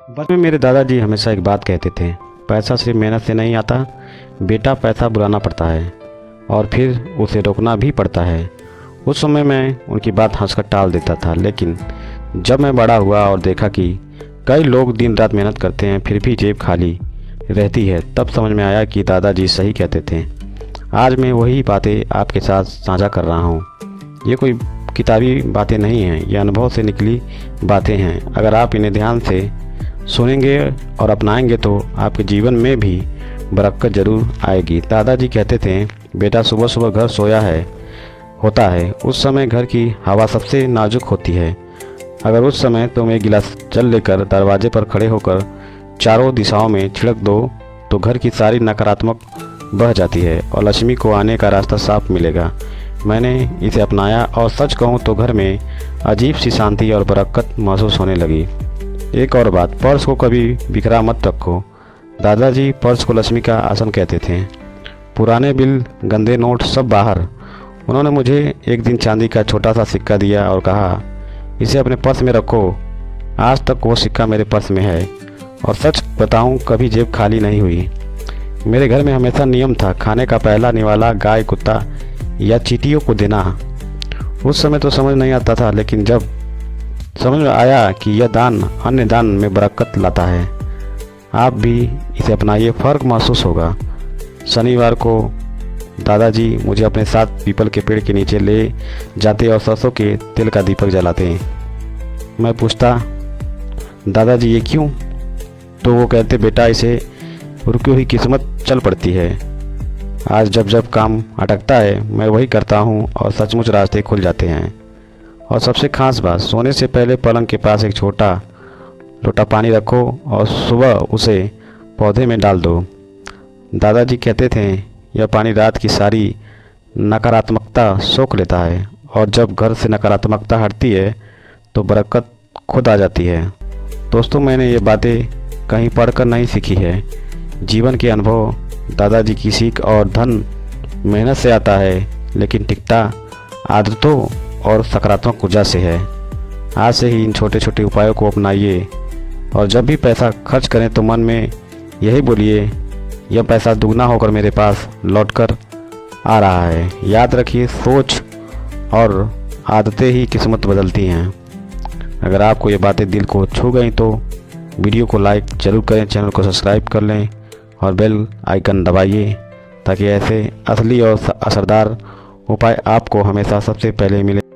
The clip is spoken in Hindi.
बचपन में मेरे दादाजी हमेशा एक बात कहते थे, पैसा सिर्फ मेहनत से नहीं आता बेटा, पैसा बुलाना पड़ता है और फिर उसे रोकना भी पड़ता है। उस समय मैं उनकी बात हंसकर टाल देता था, लेकिन जब मैं बड़ा हुआ और देखा कि कई लोग दिन रात मेहनत करते हैं फिर भी जेब खाली रहती है, तब समझ में आया कि दादाजी सही कहते थे। आज मैं वही बातें आपके साथ साझा कर रहा हूँ। ये कोई किताबी बातें नहीं हैं, ये अनुभव से निकली बातें हैं। अगर आप इन्हें ध्यान से सुनेंगे और अपनाएंगे तो आपके जीवन में भी बरकत जरूर आएगी। दादाजी कहते थे, बेटा सुबह सुबह घर सोया होता है, उस समय घर की हवा सबसे नाजुक होती है। अगर उस समय तुम एक गिलास जल लेकर दरवाजे पर खड़े होकर चारों दिशाओं में छिड़क दो तो घर की सारी नकारात्मक बह जाती है और लक्ष्मी को आने का रास्ता साफ मिलेगा। मैंने इसे अपनाया और सच कहूँ तो घर में अजीब सी शांति और बरकत महसूस होने लगी। एक और बात, पर्स को कभी बिखरा मत रखो। दादाजी पर्स को लक्ष्मी का आसन कहते थे। पुराने बिल, गंदे नोट सब बाहर। उन्होंने मुझे एक दिन चांदी का छोटा सा सिक्का दिया और कहा, इसे अपने पर्स में रखो। आज तक वो सिक्का मेरे पर्स में है और सच बताऊं कभी जेब खाली नहीं हुई। मेरे घर में हमेशा नियम था, खाने का पहला निवाला गाय, कुत्ता या चींटियों को देना। उस समय तो समझ नहीं आता था, लेकिन जब समझ में आया कि यह दान अन्य दान में बरकत लाता है। आप भी इसे अपनाइए, फ़र्क महसूस होगा। शनिवार को दादाजी मुझे अपने साथ पीपल के पेड़ के नीचे ले जाते और सरसों के तेल का दीपक जलाते। मैं पूछता, दादाजी ये क्यों? तो वो कहते, बेटा इसे रुकी हुई किस्मत चल पड़ती है। आज जब जब काम अटकता है मैं वही करता हूँ और सचमुच रास्ते खुल जाते हैं। और सबसे खास बात, सोने से पहले पलंग के पास एक छोटा लोटा पानी रखो और सुबह उसे पौधे में डाल दो। दादाजी कहते थे, यह पानी रात की सारी नकारात्मकता सोख लेता है और जब घर से नकारात्मकता हटती है तो बरकत खुद आ जाती है। दोस्तों, मैंने ये बातें कहीं पढ़कर नहीं सीखी है, जीवन के अनुभव। दादाजी की सीख और धन मेहनत से आता है, लेकिन टिकता आदतों और सकारात्मक ऊर्जा से है। आज से ही इन छोटे छोटे उपायों को अपनाइए और जब भी पैसा खर्च करें तो मन में यही बोलिए, यह पैसा दुगना होकर मेरे पास लौटकर आ रहा है। याद रखिए, सोच और आदतें ही किस्मत बदलती हैं। अगर आपको ये बातें दिल को छू गई तो वीडियो को लाइक ज़रूर करें, चैनल को सब्सक्राइब कर लें और बेल आइकन दबाइए ताकि ऐसे असली और असरदार उपाय आपको हमेशा सबसे पहले मिले।